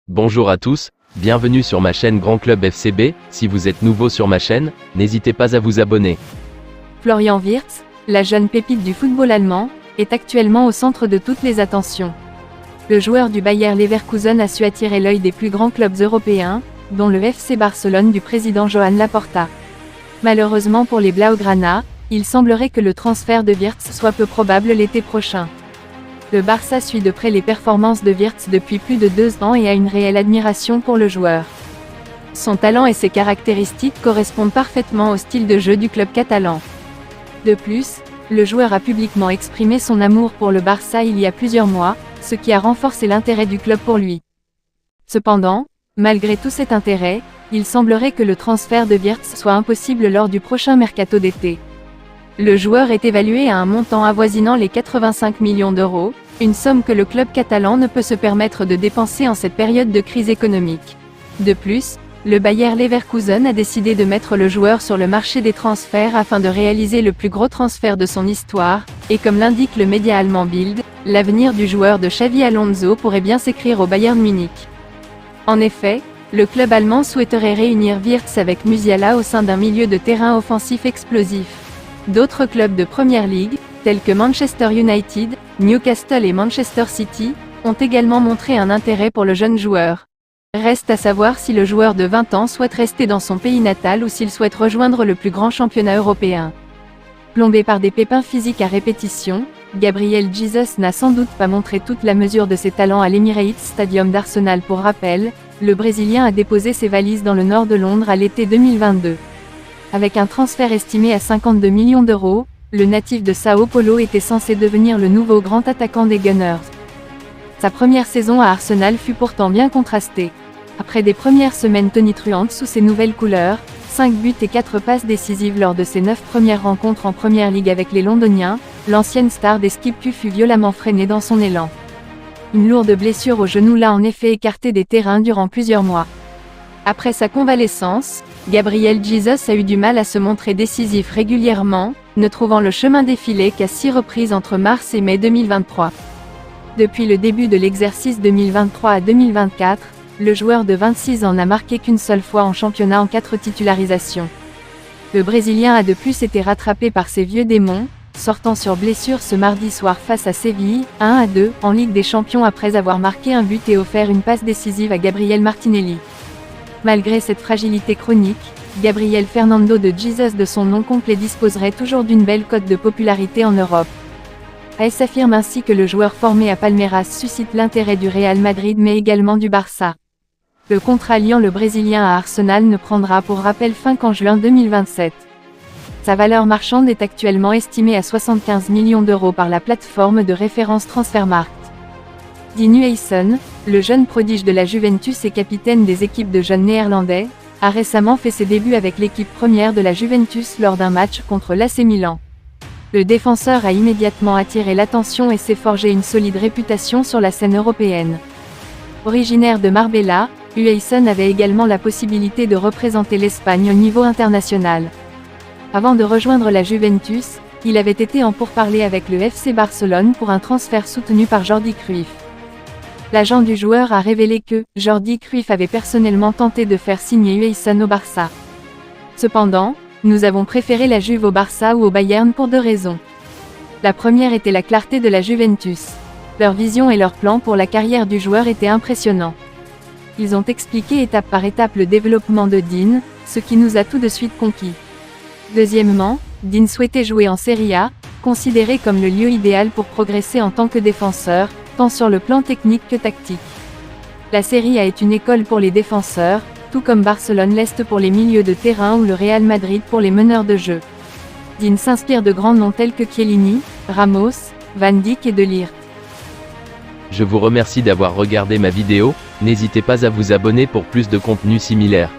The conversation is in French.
Bonjour à tous, bienvenue sur ma chaîne Grand Club FCB. Si vous êtes nouveau sur ma chaîne, n'hésitez pas à vous abonner. Florian Wirtz, la jeune pépite du football allemand, est actuellement au centre de toutes les attentions. Le joueur du Bayer Leverkusen a su attirer l'œil des plus grands clubs européens, dont le FC Barcelone du président Joan Laporta. Malheureusement pour les Blaugrana, il semblerait que le transfert de Wirtz soit peu probable l'été prochain. Le Barça suit de près les performances de Wirtz depuis plus de 2 ans et a une réelle admiration pour le joueur. Son talent et ses caractéristiques correspondent parfaitement au style de jeu du club catalan. De plus, le joueur a publiquement exprimé son amour pour le Barça il y a plusieurs mois, ce qui a renforcé l'intérêt du club pour lui. Cependant, malgré tout cet intérêt, il semblerait que le transfert de Wirtz soit impossible lors du prochain mercato d'été. Le joueur est évalué à un montant avoisinant les 85 millions d'euros, une somme que le club catalan ne peut se permettre de dépenser en cette période de crise économique. De plus, le Bayer Leverkusen a décidé de mettre le joueur sur le marché des transferts afin de réaliser le plus gros transfert de son histoire, et comme l'indique le média allemand Bild, l'avenir du joueur de Xavi Alonso pourrait bien s'écrire au Bayern Munich. En effet, le club allemand souhaiterait réunir Wirtz avec Musiala au sein d'un milieu de terrain offensif explosif. D'autres clubs de Premier League, tels que Manchester United, Newcastle et Manchester City, ont également montré un intérêt pour le jeune joueur. Reste à savoir si le joueur de 20 ans souhaite rester dans son pays natal ou s'il souhaite rejoindre le plus grand championnat européen. Plombé par des pépins physiques à répétition, Gabriel Jesus n'a sans doute pas montré toute la mesure de ses talents à l'Emirates Stadium d'Arsenal. Pour rappel, le Brésilien a déposé ses valises dans le nord de Londres à l'été 2022. Avec un transfert estimé à 52 millions d'euros, le natif de Sao Paulo était censé devenir le nouveau grand attaquant des Gunners. Sa première saison à Arsenal fut pourtant bien contrastée. Après des premières semaines tonitruantes sous ses nouvelles couleurs, 5 buts et 4 passes décisives lors de ses 9 premières rencontres en Premier League avec les Londoniens, l'ancienne star des Skipku fut violemment freinée dans son élan. Une lourde blessure au genou l'a en effet écarté des terrains durant plusieurs mois. Après sa convalescence, Gabriel Jesus a eu du mal à se montrer décisif régulièrement, ne trouvant le chemin défilé qu'à 6 reprises entre mars et mai 2023. Depuis le début de l'exercice 2023 à 2024, le joueur de 26 ans n'a marqué qu'une seule fois en championnat en 4 titularisations. Le Brésilien a de plus été rattrapé par ses vieux démons, sortant sur blessure ce mardi soir face à Séville, 1-2, en Ligue des Champions après avoir marqué un but et offert une passe décisive à Gabriel Martinelli. Malgré cette fragilité chronique, Gabriel Fernando de Jesus de son nom complet disposerait toujours d'une belle cote de popularité en Europe. AS affirme ainsi que le joueur formé à Palmeiras suscite l'intérêt du Real Madrid mais également du Barça. Le contrat liant le Brésilien à Arsenal ne prendra pour rappel fin qu'en juin 2027. Sa valeur marchande est actuellement estimée à 75 millions d'euros par la plateforme de référence Transfermarkt. Dean Huijsen, le jeune prodige de la Juventus et capitaine des équipes de jeunes néerlandais, a récemment fait ses débuts avec l'équipe première de la Juventus lors d'un match contre l'AC Milan. Le défenseur a immédiatement attiré l'attention et s'est forgé une solide réputation sur la scène européenne. Originaire de Marbella, Huijsen avait également la possibilité de représenter l'Espagne au niveau international. Avant de rejoindre la Juventus, il avait été en pourparlers avec le FC Barcelone pour un transfert soutenu par Jordi Cruyff. L'agent du joueur a révélé que Jordi Cruyff avait personnellement tenté de faire signer Huijsen au Barça. Cependant, nous avons préféré la Juve au Barça ou au Bayern pour 2 raisons. La première était la clarté de la Juventus. Leur vision et leur plan pour la carrière du joueur étaient impressionnants. Ils ont expliqué étape par étape le développement de Dean, ce qui nous a tout de suite conquis. Deuxièmement, Dean souhaitait jouer en Serie A, considéré comme le lieu idéal pour progresser en tant que défenseur, tant sur le plan technique que tactique. La Serie A est une école pour les défenseurs, tout comme Barcelone l'Est pour les milieux de terrain ou le Real Madrid pour les meneurs de jeu. Dean s'inspire de grands noms tels que Chiellini, Ramos, Van Dijk et De Ligt. Je vous remercie d'avoir regardé ma vidéo, n'hésitez pas à vous abonner pour plus de contenu similaire.